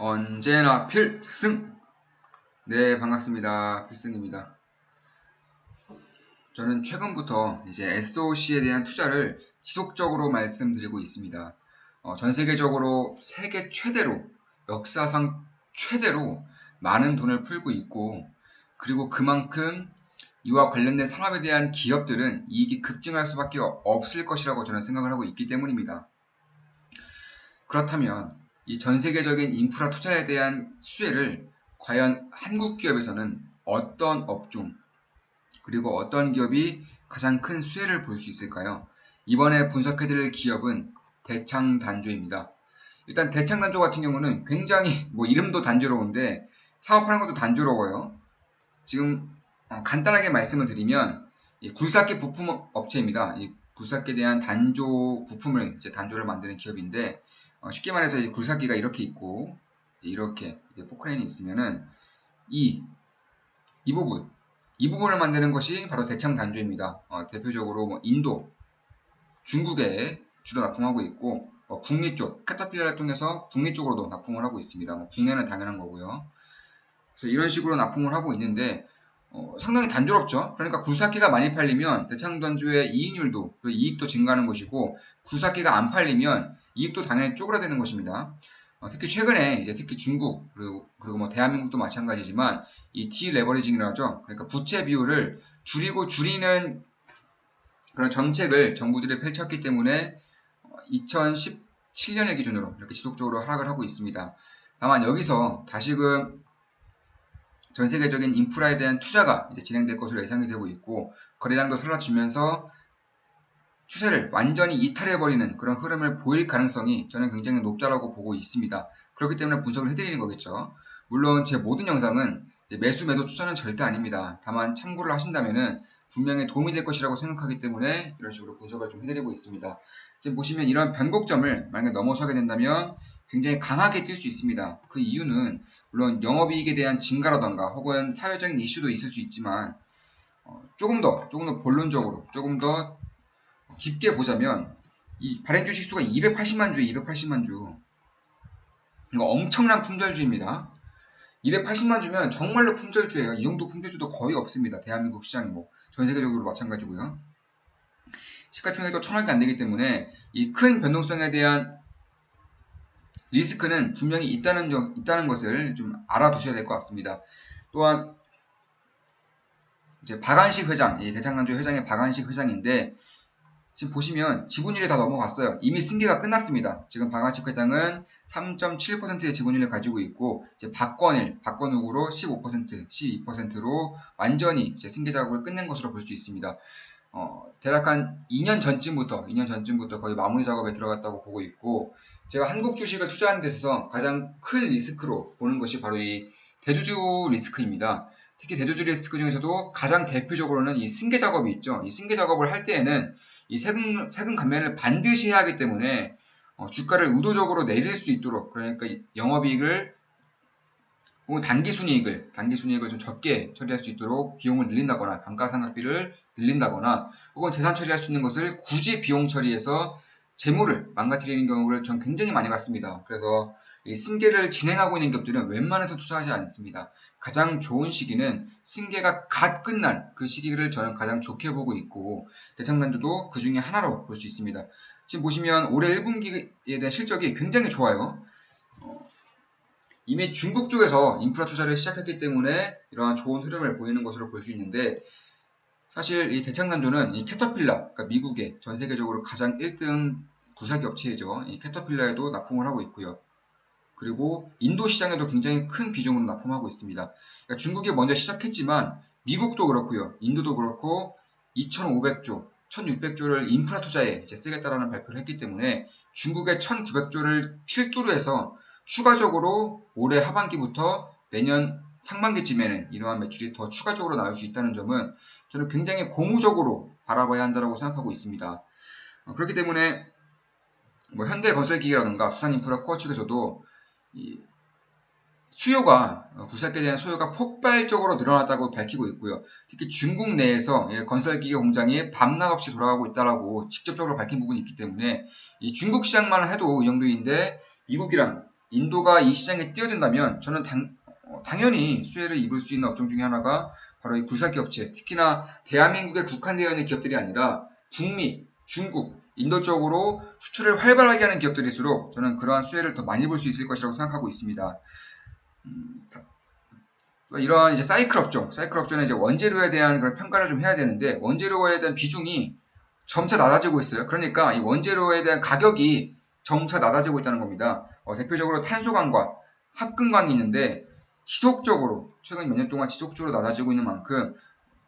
언제나 필승! 네, 반갑습니다. 필승입니다. 저는 최근부터 이제 SOC에 대한 투자를 지속적으로 말씀드리고 있습니다. 전 세계적으로 세계 최대로, 역사상 최대로 많은 돈을 풀고 있고, 그리고 그만큼 이와 관련된 산업에 대한 기업들은 이익이 급증할 수밖에 없을 것이라고 저는 생각을 하고 있기 때문입니다. 그렇다면 이 전 세계적인 인프라 투자에 대한 수혜를 과연 한국 기업에서는 어떤 업종 그리고 어떤 기업이 가장 큰 수혜를 볼 수 있을까요? 이번에 분석해드릴 기업은 대창단조입니다. 일단 대창단조 같은 경우는 굉장히 이름도 단조로운데 사업하는 것도 단조로워요. 지금 간단하게 말씀을 드리면 이 굴삭기 부품 업체입니다. 이 굴삭기에 대한 단조 부품을 이제 단조를 만드는 기업인데 쉽게 말해서 이 굴삭기가 이렇게 있고 이렇게 포크레인이 있으면은 이 부분 이 부분을 만드는 것이 바로 대창 단조입니다. 대표적으로 인도, 중국에 주로 납품하고 있고 북미 쪽 캐터필러를 통해서 북미 쪽으로도 납품을 하고 있습니다. 국내는 당연한 거고요. 그래서 이런 식으로 납품을 하고 있는데 상당히 단조롭죠. 그러니까 굴삭기가 많이 팔리면 대창단조의 이익률도 이익도 증가하는 것이고 굴삭기가 안 팔리면 이익도 당연히 쪼그라드는 것입니다. 특히 최근에 이제 특히 중국 그리고 대한민국도 마찬가지지만 이 디레버리징이라고 하죠. 그러니까 부채 비율을 줄이고 줄이는 그런 정책을 정부들이 펼쳤기 때문에 2017년을 기준으로 이렇게 지속적으로 하락을 하고 있습니다. 다만 여기서 다시금 전 세계적인 인프라에 대한 투자가 이제 진행될 것으로 예상이 되고 있고 거래량도 살아주면서 추세를 완전히 이탈해버리는 그런 흐름을 보일 가능성이 저는 굉장히 높다라고 보고 있습니다. 그렇기 때문에 분석을 해드리는 거겠죠. 물론 제 모든 영상은 매수 매도 추천은 절대 아닙니다. 다만 참고를 하신다면은 분명히 도움이 될 것이라고 생각하기 때문에 이런 식으로 분석을 좀 해드리고 있습니다. 지금 보시면 이런 변곡점을 만약에 넘어서게 된다면 굉장히 강하게 뛸 수 있습니다. 그 이유는 물론 영업이익에 대한 증가라던가 혹은 사회적인 이슈도 있을 수 있지만 조금 더 본론적으로 조금 더 깊게 보자면 이 발행 주식 수가 280만 주에 280만 주. 이거 엄청난 품절주입니다. 280만 주면 정말로 품절주예요. 이 정도 품절주도 거의 없습니다. 대한민국 시장이 전 세계적으로 마찬가지고요. 시가총액도 1000억이 안 되기 때문에 이 큰 변동성에 대한 리스크는 분명히 있다는 것을 좀 알아두셔야 될 것 같습니다. 또한 이제 박안식 회장, 이 대창단조 회장의 박안식 회장인데 지금 보시면 지분율이 다 넘어갔어요. 이미 승계가 끝났습니다. 지금 박안식 회장은 3.7%의 지분율을 가지고 있고 이제 박건욱으로 15%, 12%로 완전히 이제 승계 작업을 끝낸 것으로 볼 수 있습니다. 대략 한 2년 전쯤부터 거의 마무리 작업에 들어갔다고 보고 있고 제가 한국 주식을 투자하는 데 있어서 가장 큰 리스크로 보는 것이 바로 이 대주주 리스크입니다. 특히 대주주 리스크 중에서도 가장 대표적으로는 이 승계 작업이 있죠. 이 승계 작업을 할 때에는 이 세금 감면을 반드시 해야 하기 때문에 주가를 의도적으로 내릴 수 있도록 그러니까 영업이익을 혹은 단기순이익을 좀 적게 처리할 수 있도록 비용을 늘린다거나 감가상각비를 늘린다거나 혹은 재산 처리할 수 있는 것을 굳이 비용 처리해서 재물을 망가뜨리는 경우를 전 굉장히 많이 봤습니다. 그래서 이 승계를 진행하고 있는 기업들은 웬만해서 투자하지 않습니다. 가장 좋은 시기는 승계가 갓 끝난 그 시기를 저는 가장 좋게 보고 있고 대창단조도 그 중에 하나로 볼 수 있습니다. 지금 보시면 올해 1분기에 대한 실적이 굉장히 좋아요. 이미 중국 쪽에서 인프라 투자를 시작했기 때문에 이러한 좋은 흐름을 보이는 것으로 볼 수 있는데 사실 이 대창단조는 이 캐터필러, 그러니까 미국의 전 세계적으로 가장 1등 구사기 업체이죠. 이 캐터필러에도 납품을 하고 있고요. 그리고 인도 시장에도 굉장히 큰 비중으로 납품하고 있습니다. 그러니까 중국이 먼저 시작했지만 미국도 그렇고요. 인도도 그렇고 2,500조, 1,600조를 인프라 투자에 이제 쓰겠다라는 발표를 했기 때문에 중국의 1,900조를 필두로 해서 추가적으로 올해 하반기부터 내년 상반기쯤에는 이러한 매출이 더 추가적으로 나올 수 있다는 점은 저는 굉장히 고무적으로 바라봐야 한다고 생각하고 있습니다. 그렇기 때문에 현대건설기계라든가 두산인프라 코어 측에서도 이 수요가 굴삭기에 대한 수요가 폭발적으로 늘어났다고 밝히고 있고요. 특히 중국 내에서 건설기계 공장이 밤낮 없이 돌아가고 있다라고 직접적으로 밝힌 부분이 있기 때문에 이 중국 시장만 해도 이 정도인데 미국이랑 인도가 이 시장에 뛰어든다면 저는 당연히 수혜를 입을 수 있는 업종 중에 하나가 바로 이 굴삭기업체, 특히나 대한민국에 국한되어 있는 기업들이 아니라 북미, 중국, 인도 쪽으로 수출을 활발하게 하는 기업들일수록 저는 그러한 수혜를 더 많이 볼 수 있을 것이라고 생각하고 있습니다. 이런 이제 사이클 업종은 이제 원재료에 대한 그런 평가를 좀 해야 되는데 원재료에 대한 비중이 점차 낮아지고 있어요. 그러니까 이 원재료에 대한 가격이 점차 낮아지고 있다는 겁니다. 대표적으로 탄소광과 합금광이 있는데 지속적으로 최근 몇 년 동안 지속적으로 낮아지고 있는 만큼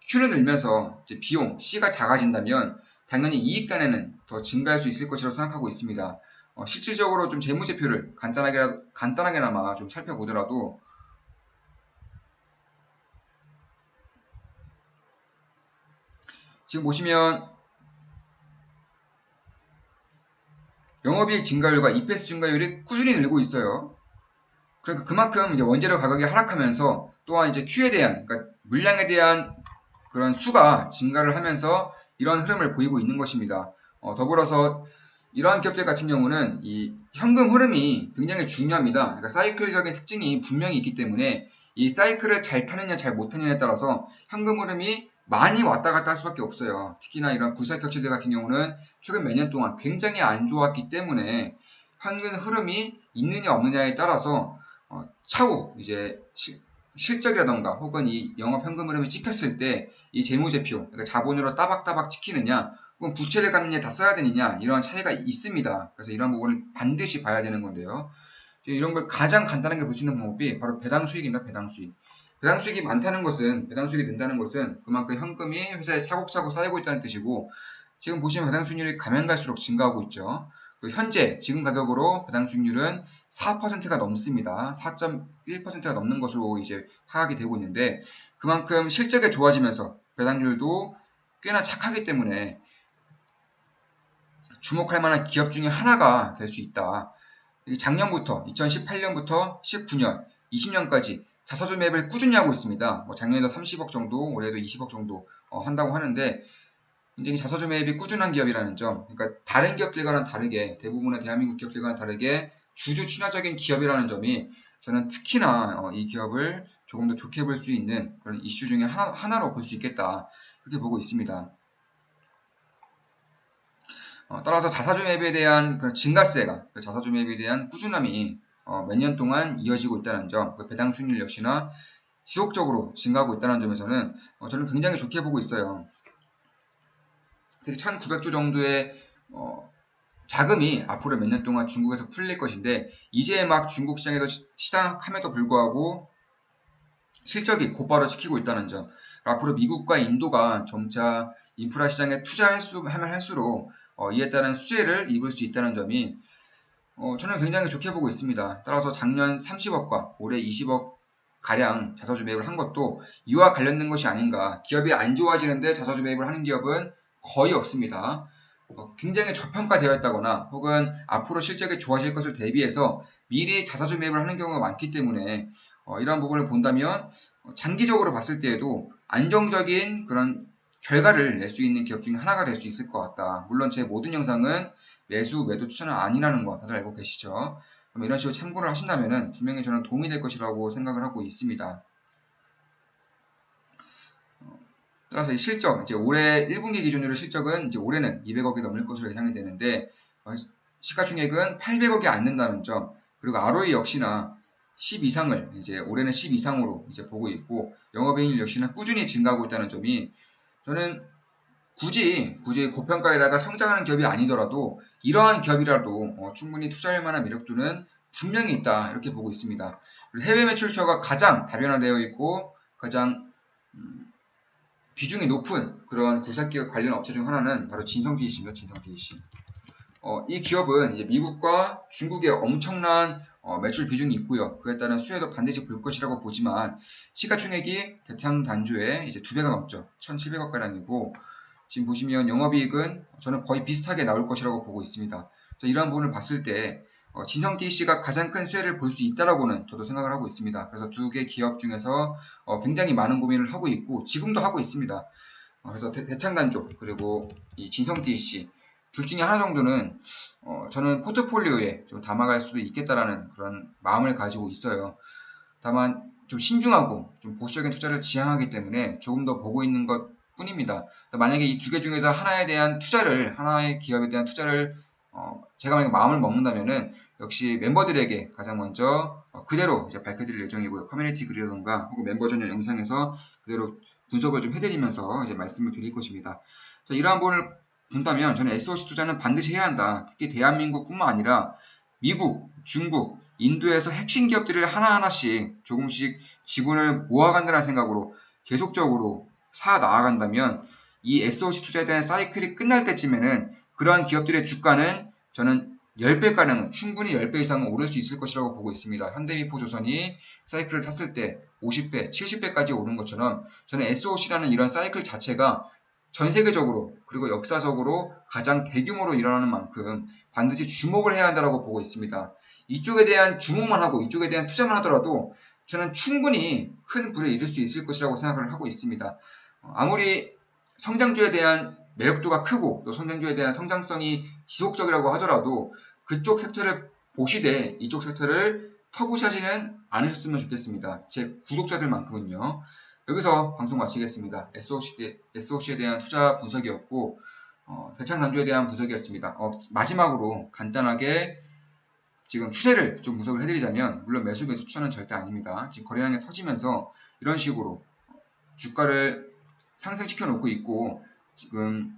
Q를 늘면서 이제 비용 C가 작아진다면 당연히 이익단에는 더 증가할 수 있을 것이라고 생각하고 있습니다. 실질적으로 좀 재무제표를 간단하게나마 좀 살펴보더라도 지금 보시면 영업이익 증가율과 EPS 증가율이 꾸준히 늘고 있어요. 그러니까 그만큼 이제 원재료 가격이 하락하면서 또한 이제 Q에 대한, 그러니까 물량에 대한 그런 수가 증가를 하면서 이런 흐름을 보이고 있는 것입니다. 더불어서 이러한 기업들 같은 경우는 이 현금 흐름이 굉장히 중요합니다. 그러니까 사이클적인 특징이 분명히 있기 때문에 이 사이클을 잘 타느냐 잘 못타느냐에 따라서 현금 흐름이 많이 왔다 갔다 할 수밖에 없어요. 특히나 이런 굴삭 격체들 같은 경우는 최근 몇 년 동안 굉장히 안 좋았기 때문에 현금 흐름이 있느냐 없느냐에 따라서 차후 이제 실적이라던가 혹은 이 영업 현금 흐름이 찍혔을 때 이 재무제표, 그러니까 자본으로 따박따박 찍히느냐 혹은 부채를 갚느냐 다 써야 되느냐 이런 차이가 있습니다. 그래서 이런 부분을 반드시 봐야 되는 건데요. 이런 걸 가장 간단하게 볼 수 있는 방법이 바로 배당 수익입니다. 배당 수익. 배당 수익이 많다는 것은, 배당 수익이 는다는 것은 그만큼 현금이 회사에 차곡차곡 쌓이고 있다는 뜻이고, 지금 보시면 배당 수익률이 가면 갈수록 증가하고 있죠. 현재 지금 가격으로 배당 수익률은 4%가 넘습니다. 4.1%가 넘는 것으로 이제 파악이 되고 있는데 그만큼 실적이 좋아지면서 배당률도 꽤나 착하기 때문에 주목할 만한 기업 중에 하나가 될 수 있다. 작년부터 2018년부터 19년, 20년까지 자사주 매입을 꾸준히 하고 있습니다. 작년에도 30억 정도, 올해도 20억 정도 한다고 하는데 굉장히 자사주 매입이 꾸준한 기업이라는 점, 그러니까 다른 기업들과는 다르게, 대부분의 대한민국 기업들과는 다르게 주주 친화적인 기업이라는 점이 저는 특히나 이 기업을 조금 더 좋게 볼 수 있는 그런 이슈 중에 하나로 볼 수 있겠다, 그렇게 보고 있습니다. 따라서 자사주 매입에 대한 그런 증가세가, 자사주 매입에 대한 꾸준함이 몇 년 동안 이어지고 있다는 점, 배당 수익률 역시나 지속적으로 증가하고 있다는 점에서는 저는 굉장히 좋게 보고 있어요. 특히 1900조 정도의 자금이 앞으로 몇 년 동안 중국에서 풀릴 것인데 이제 막 중국 시장에서 시작함에도 불구하고 실적이 곧바로 찍히고 있다는 점, 앞으로 미국과 인도가 점차 인프라 시장에 투자하면 할수록 이에 따른 수혜를 입을 수 있다는 점이 저는 굉장히 좋게 보고 있습니다. 따라서 작년 30억과 올해 20억 가량 자사주 매입을 한 것도 이와 관련된 것이 아닌가. 기업이 안 좋아지는데 자사주 매입을 하는 기업은 거의 없습니다. 굉장히 저평가되어 있다거나 혹은 앞으로 실적이 좋아질 것을 대비해서 미리 자사주 매입을 하는 경우가 많기 때문에 이러한 부분을 본다면 장기적으로 봤을 때에도 안정적인 그런 결과를 낼 수 있는 기업 중에 하나가 될 수 있을 것 같다. 물론 제 모든 영상은 매수, 매도 추천은 아니라는 거 다들 알고 계시죠? 그럼 이런 식으로 참고를 하신다면 분명히 저는 도움이 될 것이라고 생각을 하고 있습니다. 따라서 이 실적, 이제 올해 1분기 기준으로 실적은 이제 올해는 200억이 넘을 것으로 예상이 되는데 시가총액은 800억이 안 된다는 점, 그리고 ROE 역시나 10 이상을 이제 올해는 10 이상으로 이제 보고 있고 영업이익률 역시나 꾸준히 증가하고 있다는 점이 저는 굳이 고평가에다가 성장하는 기업이 아니더라도 이러한 기업이라도 충분히 투자할 만한 매력도는 분명히 있다, 이렇게 보고 있습니다. 그리고 해외 매출 추이가 가장 다변화되어 있고 가장 비중이 높은 그런 굴삭기업 관련 업체 중 하나는 바로 진성TEC입니다. 진성TEC. 이 기업은 이제 미국과 중국에 엄청난 매출 비중이 있고요. 그에 따른 수혜도 반드시 볼 것이라고 보지만 시가총액이 대창 단조에 이제 2배가 넘죠. 1,700억 가량이고 지금 보시면 영업이익은 저는 거의 비슷하게 나올 것이라고 보고 있습니다. 이러한 부분을 봤을 때 진성TEC가 가장 큰 수혜를 볼 수 있다라고는 저도 생각을 하고 있습니다. 그래서 두 개 기업 중에서 굉장히 많은 고민을 하고 있고 지금도 하고 있습니다. 그래서 대창단조 그리고 이 진성TEC 둘 중에 하나 정도는 저는 포트폴리오에 좀 담아갈 수도 있겠다라는 그런 마음을 가지고 있어요. 다만 좀 신중하고 좀 보수적인 투자를 지향하기 때문에 조금 더 보고 있는 것 뿐입니다. 만약에 이 두 개 중에서 하나의 기업에 대한 투자를 제가 만약에 마음을 먹는다면은 역시 멤버들에게 가장 먼저 그대로 이제 밝혀드릴 예정이고요. 커뮤니티 글이라던가 혹은 멤버 전용 영상에서 그대로 분석을 좀 해드리면서 이제 말씀을 드릴 것입니다. 자, 이러한 부분을 본다면 저는 SOC 투자는 반드시 해야 한다. 특히 대한민국뿐만 아니라 미국, 중국, 인도에서 핵심 기업들을 하나하나씩 조금씩 지분을 모아간다는 생각으로 계속적으로 사 나아간다면 이 SOC 투자에 대한 사이클이 끝날 때쯤에는 그러한 기업들의 주가는 저는 10배가량은 충분히 10배 이상은 오를 수 있을 것이라고 보고 있습니다. 현대미포조선이 사이클을 탔을 때 50배, 70배까지 오른 것처럼 저는 SOC라는 이런 사이클 자체가 전 세계적으로 그리고 역사적으로 가장 대규모로 일어나는 만큼 반드시 주목을 해야 한다고 보고 있습니다. 이쪽에 대한 주목만 하고 이쪽에 대한 투자만 하더라도 저는 충분히 큰 부를 이룰 수 있을 것이라고 생각을 하고 있습니다. 아무리 성장주에 대한 매력도가 크고 또 성장주에 대한 성장성이 지속적이라고 하더라도 그쪽 섹터를 보시되 이쪽 섹터를 터부시하지는 않으셨으면 좋겠습니다. 제 구독자들만큼은요. 여기서 방송 마치겠습니다. SOC에 대한 투자 분석이었고 대창단조에 대한 분석이었습니다. 마지막으로 간단하게 지금 추세를 좀 분석을 해드리자면 물론 매수 추천은 절대 아닙니다. 지금 거래량이 터지면서 이런 식으로 주가를 상승시켜 놓고 있고 지금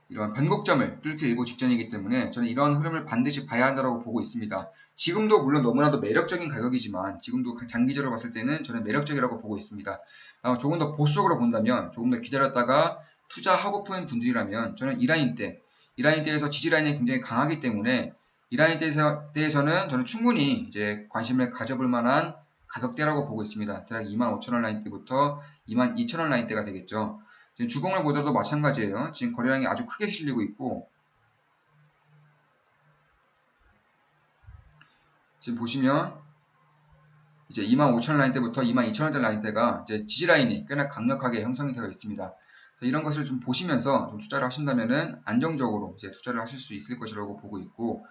이런 변곡점을 뚫기 일보 직전이기 때문에 저는 이런 흐름을 반드시 봐야 한다고 보고 있습니다. 지금도 물론 너무나도 매력적인 가격이지만 지금도 장기적으로 봤을 때는 저는 매력적이라고 보고 있습니다. 조금 더 보수적으로 본다면 조금 더 기다렸다가 투자하고픈 분들이라면 저는 이 라인대에서 지지 라인이 굉장히 강하기 때문에 이 라인대에서는 저는 충분히 이제 관심을 가져볼 만한 가격대라고 보고 있습니다. 대략 25,000원 라인대부터 22,000원 라인대가 되겠죠. 지금 주봉을 보더라도 마찬가지예요. 지금 거래량이 아주 크게 실리고 있고 지금 보시면 이제 25,000원 라인대부터 22,000원대 라인대가 이제 지지 라인이 꽤나 강력하게 형성이 되어 있습니다. 이런 것을 좀 보시면서 좀 투자를 하신다면은 안정적으로 이제 투자를 하실 수 있을 것이라고 보고 있고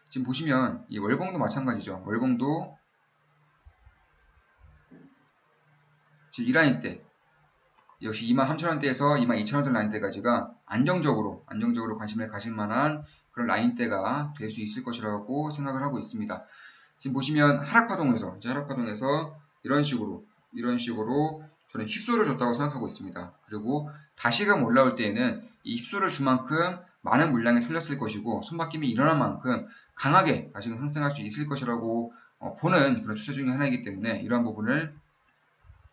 지금 보시면 이 월봉도 마찬가지죠. 월봉도 지금 이 라인대 역시 23,000원대에서 22,000원대 라인대까지가 안정적으로 관심을 가질 만한 그런 라인대가 될 수 있을 것이라고 생각을 하고 있습니다. 지금 보시면 하락파동에서 이런 식으로 저는 휩소를 줬다고 생각하고 있습니다. 그리고 다시금 올라올 때에는 이 휩소를 준 만큼 많은 물량이 털렸을 것이고 손바뀜이 일어난 만큼 강하게 다시금 상승할 수 있을 것이라고 보는 그런 추세 중에 하나이기 때문에 이러한 부분을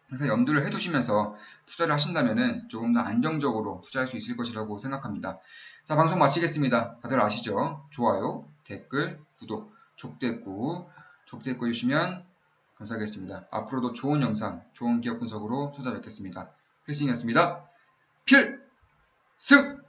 항상 염두를 해두시면서 투자를 하신다면은 조금 더 안정적으로 투자할 수 있을 것이라고 생각합니다. 자, 방송 마치겠습니다. 다들 아시죠? 좋아요, 댓글, 구독, 족대꾸 해주시면 감사하겠습니다. 앞으로도 좋은 영상, 좋은 기업 분석으로 찾아뵙겠습니다. 필승이었습니다. 필승!